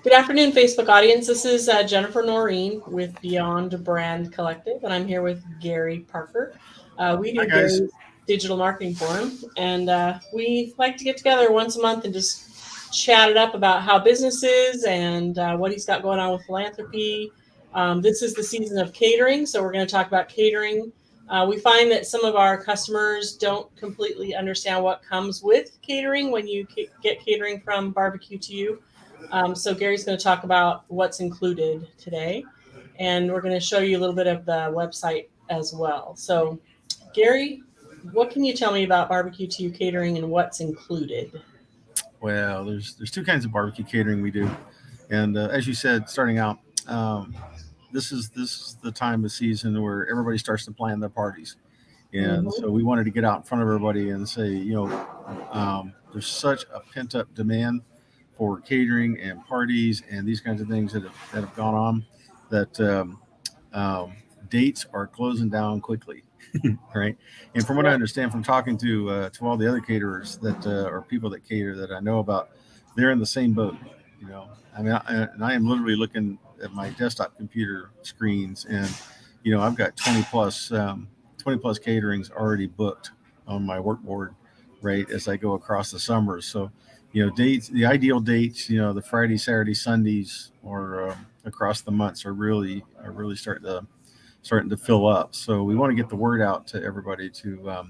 Good afternoon, Facebook audience. This is Jennifer Noreen with Beyond Brand Collective, and I'm here with Gary Parker. We Hi do guys. Gary's digital marketing forum, and we like to get together once a month and just chat it up about how business is and what he's got going on with philanthropy. This is the season of catering, so we're going to talk about catering. We find that some of our customers don't completely understand what comes with catering when you get catering from Barbecue to You. So Gary's going to talk about what's included today, and we're going to show you a little bit of the website as well. So, Gary, what can you tell me about Barbecue to You catering and what's included? Well, there's two kinds of barbecue catering we do, and as you said, starting out, um, this is the time of season where everybody starts to plan their parties, and Mm-hmm. so we wanted to get out in front of everybody and say, there's such a pent up demand for catering and parties and these kinds of things that have gone on that um, dates are closing down quickly. Right? And from what I Yep. understand from talking to all the other caterers that or people that cater that I know about, they're in the same boat. You know, and I am literally looking at my desktop computer screens, and I've got 20 plus caterings already booked on my work board, right, as I go across the summers. So, dates, the ideal dates, the Friday, Saturday, Sundays, or across the months are really starting to fill up. So we want to get the word out to everybody to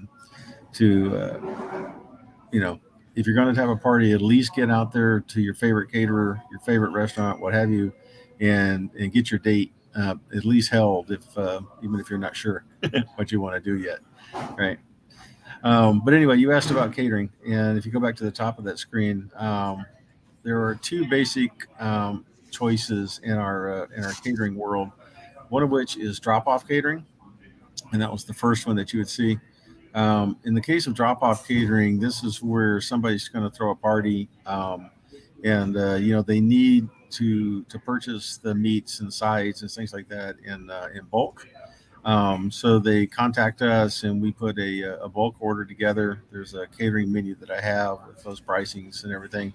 you know if you're going to have a party, at least get out there to your favorite caterer, your favorite restaurant, what have you, and get your date at least held, if even if you're not sure what you want to do yet, right? But anyway, you asked about catering, and if you go back to the top of that screen, there are two basic choices in our catering world. One of which is drop off catering, and that was the first one that you would see. In the case of drop off catering, this is where somebody's going to throw a party, and they need to purchase the meats and sides and things like that in bulk. So they contact us, and we put a bulk order together. There's a catering menu that I have with those pricings and everything,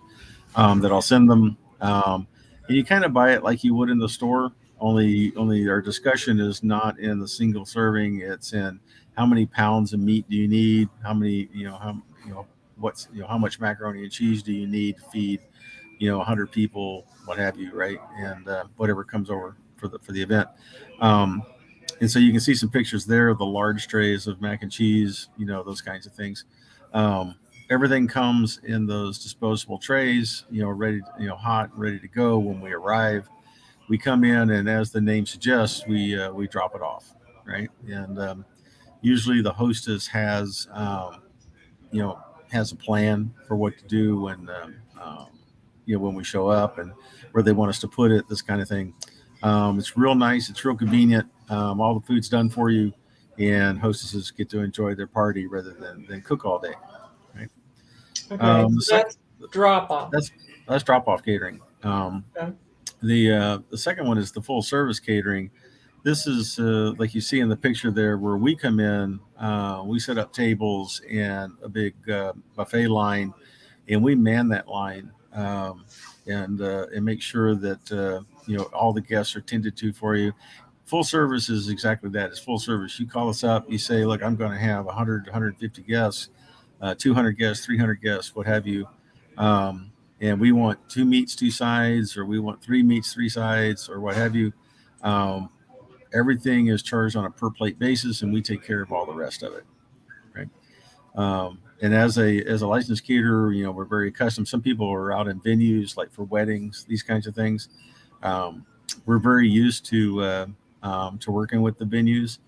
that I'll send them. And you kind of buy it like you would in the store. Only our discussion is not in the single serving. It's in how many pounds of meat do you need? How many what's how much macaroni and cheese do you need to feed 100 people, what have you, right? And whatever comes over for the event. Um, and so you can see some pictures there of the large trays of mac and cheese, those kinds of things. Um, Everything comes in those disposable trays, ready, hot, ready to go when we arrive. We come in, and as the name suggests, we drop it off, right? And usually the hostess you know has a plan for what to do when we show up, and where they want us to put it, this kind of thing. It's real nice. It's real convenient. All the food's done for you, and hostesses get to enjoy their party rather than cook all day. Right. Okay, The so second that's drop off. that's drop off catering. Okay. The second one is the full service catering. This is like you see in the picture there, where we come in. We set up tables and a big buffet line, and we man that line, and make sure that all the guests are tended to for you. Full service is exactly that. It's full service. You call us up, you say, look, I'm going to have 100, 150 guests, 200 guests, 300 guests, what have you. And we want two meats, two sides, or we want three meats, three sides, or what have you. Um, Everything is charged on a per plate basis, and we take care of all the rest of it. Right. And as a licensed caterer, we're very accustomed. Some people are out in venues like for weddings, these kinds of things. Um, we're very used to working with the venues.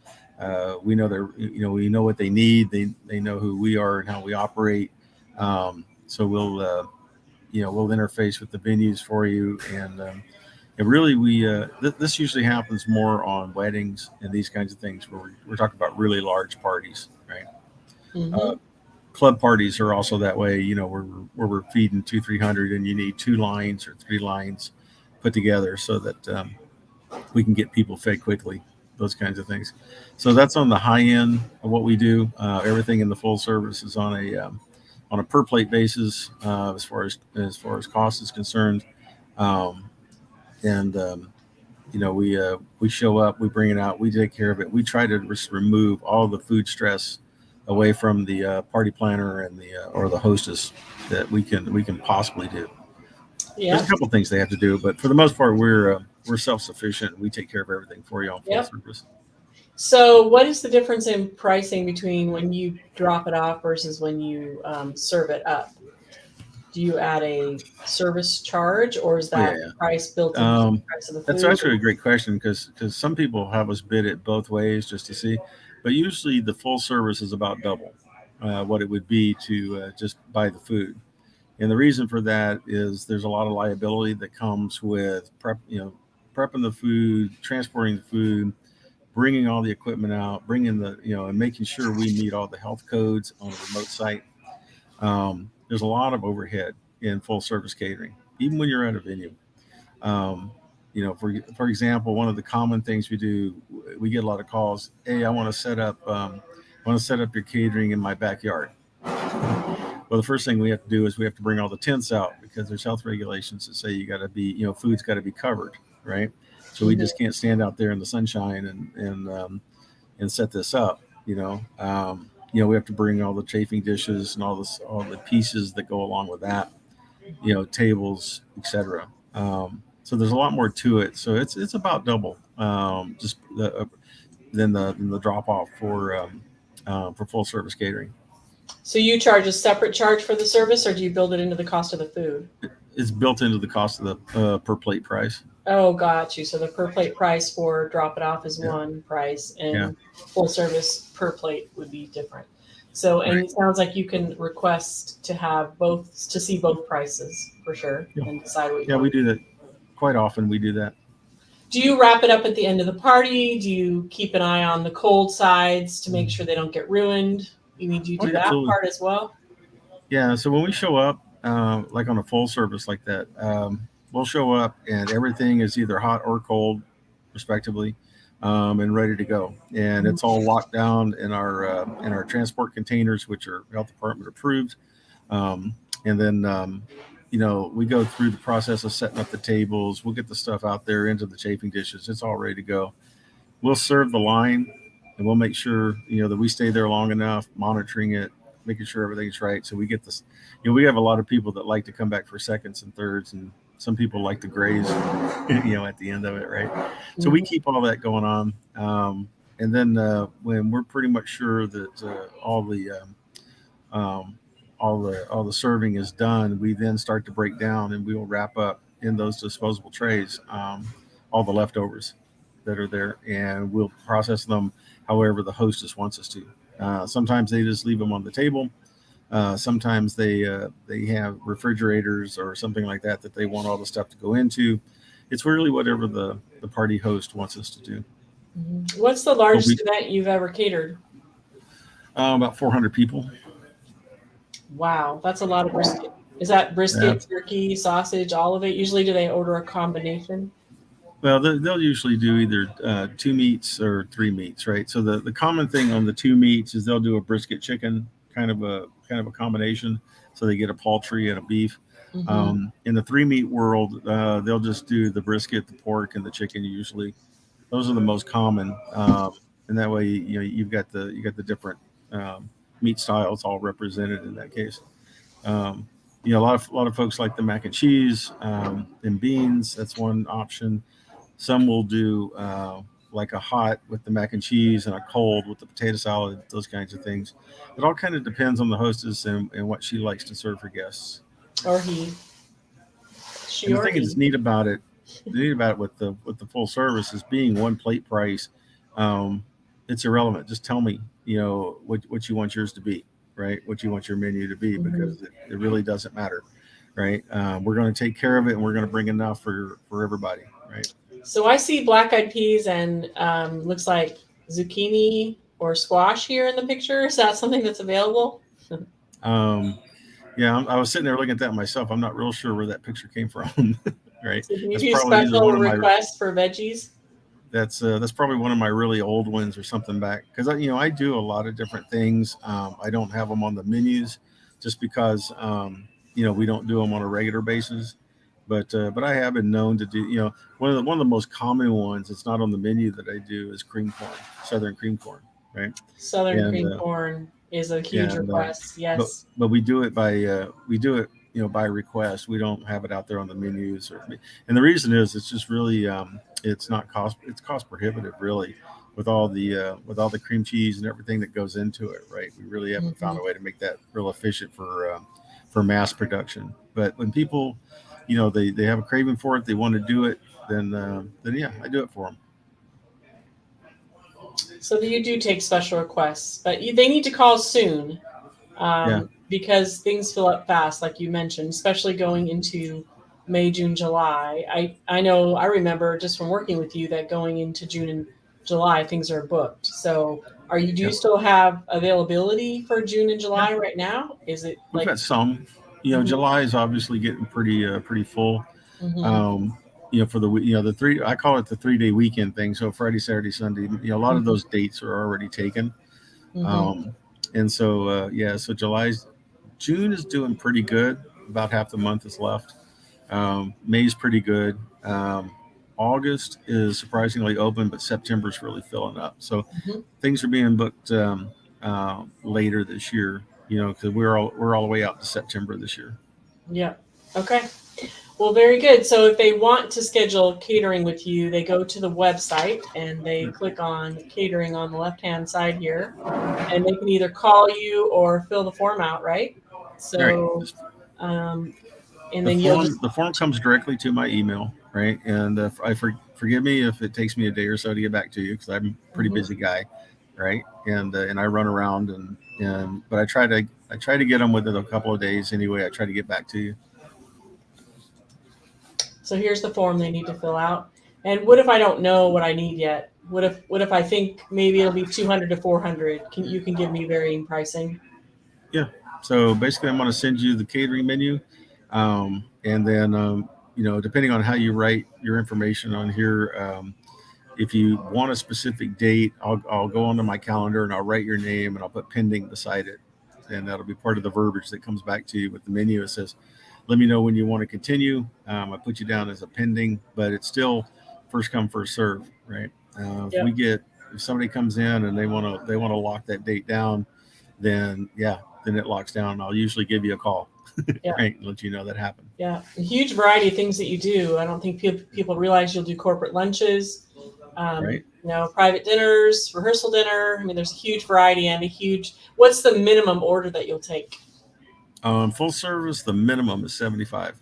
We know we know what they need. They know who we are and how we operate. So we'll interface with the venues for you, and really this usually happens more on weddings and these kinds of things where we're talking about really large parties, right? Mm-hmm. Uh, Club parties are also that way, where we're feeding 200, 300, and you need two lines or three lines put together so that we can get people fed quickly, those kinds of things. So that's on the high end of what we do. Everything in the full service is on on a per plate basis as far as cost is concerned. Um, and we show up, we bring it out, we take care of it. We try to remove all the food stress away from the party planner and the or the hostess that we can possibly do. There's a Yeah. couple things they have to do, but for the most part, we're self sufficient. We take care of everything for you on full Yep. service. So, what is the difference in pricing between when you drop it off versus when you serve it up? Do you add a service charge, or is Oh yeah, that price built yeah. into the price of the That's food? actually a great question because some people have us bid it both ways just to see, but usually the full service is about double what it would be to just buy the food. And the reason for that is there's a lot of liability that comes with prepping the food, transporting the food, bringing all the equipment out, bringing and making sure we meet all the health codes on a remote site. There's a lot of overhead in full service catering, even when you're at a venue. Um, for example, one of the common things we do, we get a lot of calls. Hey, I want to set up your catering in my backyard. Well, the first thing we have to do is we have to bring all the tents out because there's health regulations that say you got to be, food's got to be covered, right? So we Mhm. just can't stand out there in the sunshine and set this up. We have to bring all the chafing dishes and all the pieces that go along with that. Tables, etc. So there's a lot more to it. So it's about double, just than the drop off for full service catering. So, you charge a separate charge for the service, or do you build it into the cost of the food? It's built into the cost of the per plate price. Oh, got you. So the per plate price for drop it off is Yeah, one price, yeah, and full service per plate would be different. So, and right. it sounds like you can request to have both, to see both prices for sure, Yeah, and decide what you yeah, want. we do that quite often. We do that. Do you wrap it up at the end of the party? Do you keep an eye on the cold sides to make sure they don't get ruined? Do you Oh, do yeah, that absolutely. part as well? Yeah. So when we show up, like on a full service like that, we'll show up and everything is either hot or cold, respectively, and ready to go. And it's all locked down in our transport containers, which are health department approved. And then we go through the process of setting up the tables. We'll get the stuff out there into the chafing dishes. It's all ready to go. We'll serve the line, and we'll make sure that we stay there long enough, monitoring it, making sure everything's right. So we get this. We have a lot of people that like to come back for seconds and thirds, and some people like to graze, at the end of it, right? So we Mhm. keep all that going on, and then when we're pretty much sure that um, all the serving is done, we then start to break down, and we will wrap up in those disposable trays all the leftovers that are there, and we'll process them however the hostess wants us to. Sometimes they just leave them on the table. Sometimes they have refrigerators or something like that they want all the stuff to go into. It's really whatever the party host wants us to do. Mhm. What's the But largest we event you've ever catered? about 400 people. Wow, that's a lot of brisket. Is that Yeah. brisket, turkey, sausage, all of it? Usually, do they order a combination? Well, they'll usually do either two meats or three meats, right? So the common thing on the two meats is they'll do a brisket chicken kind of a combination. So they get a poultry and a beef. Hmm. In the three meat world, they'll just do the brisket, the pork, and the chicken. Usually, those are the most common, and that way you got the different meat styles all represented in that case. Um, a lot of folks like the mac and cheese and beans. That's one option. Some will do like a hot with the mac and cheese and a cold with the potato salad, those kinds of things. It all kind of depends on the hostess and what she likes to serve her guests. Or he, she And the or thing that's he. neat about it with the full service is being one plate price. Um, it's irrelevant. Just tell me, what you want yours to be, right? What you want your menu to be, Mhm. because it really doesn't matter, right? We're going to take care of it, and we're going to bring enough for everybody, right? So I see black eyed peas and looks like zucchini or squash here in the picture. Is that something that's available? Um, Yeah, I was sitting there looking at that myself. I'm not real sure where that picture came from. Right? So do you That's do probably either special one of my requests for veggies? that's probably one of my really old ones or something back because I do a lot of different things. I don't have them on the menus, just because we don't do them on a regular basis. But I have been known to do one of the most common ones. It's not on the menu that I do is cream corn, southern cream corn, right? Southern And cream corn is a huge and request. but Yes. but we do it by request. We don't have it out there on the menus and the reason is it's just really it's cost prohibitive really with all the cream cheese and everything that goes into it, right? We really haven't found Hmm. a way to make that real efficient for mass production. But when people they have a craving for it, they want to do it, then yeah, I do it for them. So you do take special requests, but they need to call soon, Yeah. because things fill up fast, like you mentioned, especially going into May, June, July. I know I remember just from working with you that going into June and July things are booked. So do you Yeah. still have availability for June and Yeah. July right now? Is it We've like? got some. Hmm. July is obviously getting pretty full. Hmm. Um, for the 3, I call it the 3-day weekend thing. So Friday, Saturday, Sunday. A lot of Hmm. those dates are already taken. Hmm. Um, and so yeah, so June is doing pretty good. About half the month is left. May's pretty good. August is surprisingly open, but September's really filling up. So Hmm. things are being booked later this year. Because we're all the way out to September this year. Yeah. Okay. Well, very good. So if they want to schedule catering with you, they go to the website and they click on catering on the left hand side here, and they can either call you or fill the form out, right? Right. So, um, and The then you'll form just, the form comes directly to my email, right? And forgive me if it takes me a day or so to get back to you because I'm a pretty mhm. busy guy, right? And I run around and but I try to get them within a couple of days anyway. I try to get back to you. So here's the form they need to fill out. And what if I don't know what I need yet? What if I think maybe it'll be 200 to 400? You can give me varying pricing? Yeah. So basically, I'm going to send you the catering menu, and then depending on how you write your information on here. If you want a specific date, I'll go onto my calendar and I'll write your name and I'll put pending beside it. And that'll be part of the verbiage that comes back to you with the menu. It says, let me know when you want to continue. I put you down as a pending, but it's still first come, first serve, right? Yep. If somebody comes in and they want to lock that date down, then yeah, then it locks down. I'll usually give you a call, Yeah. right, and let you know that happened, Yeah, a huge variety of things that you do. I don't think people realize you'll do corporate lunches, right? private dinners, rehearsal dinner. I mean, there's a huge variety and a huge. What's the minimum order that you'll take? Full service, the minimum is 75.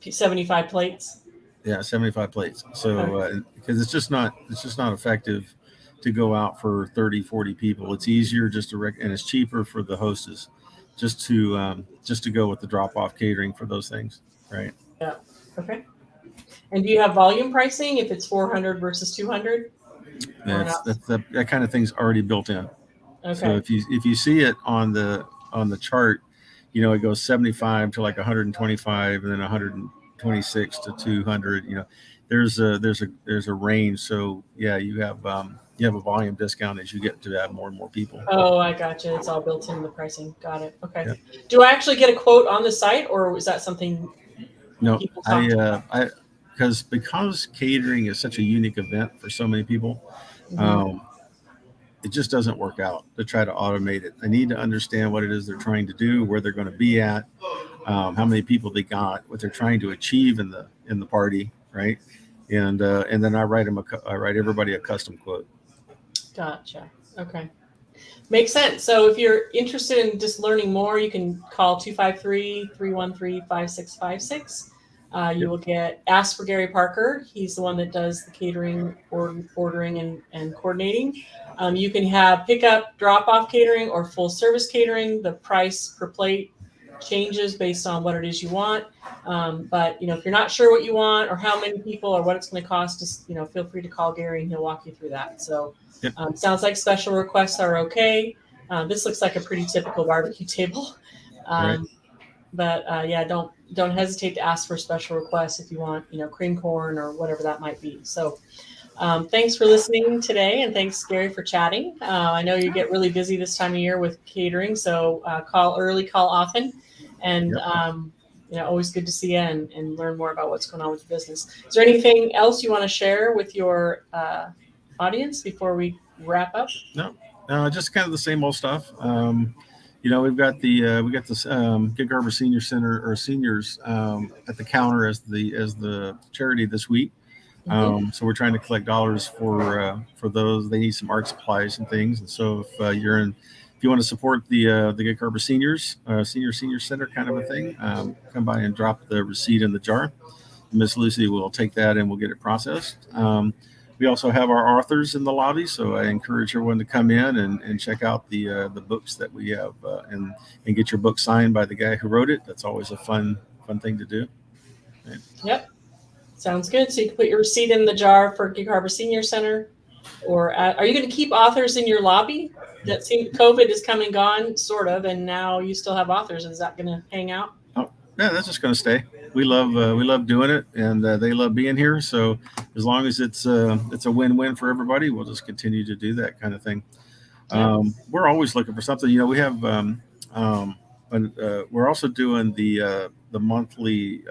75 plates. Yeah, 75 plates. So Okay. because it's just not effective to go out for 30, 40 people. It's easier just to and it's cheaper for the hostess just to go with the drop off catering for those things, right? Yeah. Okay. And do you have volume pricing if it's 400 versus 200 or That's not? that kind of thing's already built in. So Okay. if you see it on the chart, it goes 75 to like 125 and then 126 to 200. There's a range. So yeah, you have a volume discount as you get to add more and more people. Oh, I gotcha. It's all built into the pricing. Got it. Okay. Yeah. Do I actually get a quote on the site, or is that something No, people talk to I because catering is such a unique event for so many people. you? Hmm. Um, it just doesn't work out to try to automate it. I need to understand what it is they're trying to do, where they're going to be at, how many people they got, what they're trying to achieve in the party, right? And then I write everybody a custom quote. Gotcha. Okay. Makes sense. So if you're interested in just learning more, you can call 253-313-5656. You Yep. will get ask for Gary Parker. He's the one that does the catering ordering and coordinating. You can have pickup, drop off catering or full service catering. The price per plate changes based on what it is you want. But if you're not sure what you want or how many people or what it's going to cost, just feel free to call Gary and he'll walk you through that. So Yep. sounds like special requests are okay. This looks like a pretty typical barbecue table. Right. Um, but yeah, don't hesitate to ask for special requests if you want, cream corn or whatever that might be. So, Thanks for listening today, and thanks, Gary, for chatting. I know you get really busy this time of year with catering, so call early, call often, and Yep. always good to see you and learn more about what's going on with the business. Is there anything else you want to share with your audience before we wrap up? No, just kind of the same old stuff. We got this Gig Harbor Senior Center or seniors at the counter as the charity this week. Hmm. So we're trying to collect dollars for those. They need some art supplies and things. And so if you want to support the Gig Harbor Seniors Senior Center kind of a thing, come by and drop the receipt in the jar. Miss Lucy will take that and we'll get it processed. We also have our authors in the lobby, so I encourage everyone to come in and check out the books that we have and get your book signed by the guy who wrote it. That's always a fun thing to do. Right. Yep, sounds good. So you can put your receipt in the jar for Gig Harbor Senior Center, or are you going to keep authors in your lobby? That seems COVID is come and gone, sort of, and now you still have authors. Is that going to hang out? Oh, yeah, that's just going to stay. We love doing it, and they love being here. So as long as it's a win-win for everybody, we'll just continue to do that kind of thing. Yep. We're always looking for something. We have, but we're also doing the monthly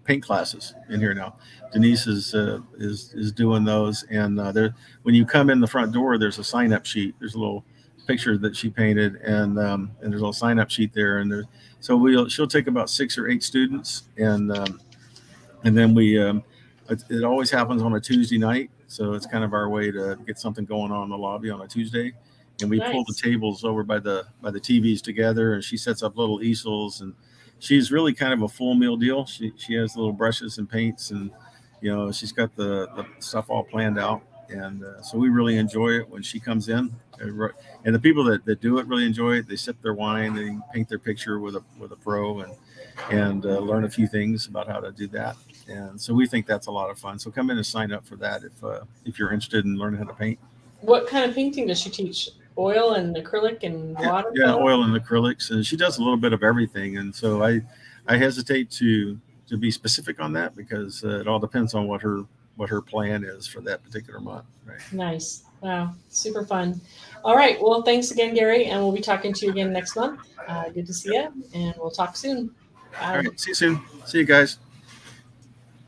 paint classes in here now. Denise is doing those, and there when you come in the front door, there's a sign up sheet. There's a little picture that she painted, and there's a little sign up sheet there, and she'll take about 6 or 8 students, and then it always happens on a Tuesday night, so it's kind of our way to get something going on in the lobby on a Tuesday. And we pull the Nice. tables over by the TVs together, and she sets up little easels, and she's really kind of a full meal deal. She has little brushes and paints, and she's got the stuff all planned out, and so we really enjoy it when she comes in. And the people that do it really enjoy it. They sip their wine, they paint their picture with a pro, and learn a few things about how to do that. And so we think that's a lot of fun. So come in and sign up for that if you're interested in learning how to paint. What kind of painting does she teach? Oil and acrylic and Yeah, yeah, watercolor? oil and acrylics, and she does a little bit of everything. And so I hesitate to be specific on that because it all depends on what her plan is for that particular month. Right. Nice. Wow. Super fun. All right. Well, thanks again, Gary. And we'll be talking to you again next month. Good to see Yep. you. And we'll talk soon. All Bye. right. See you soon. See you guys.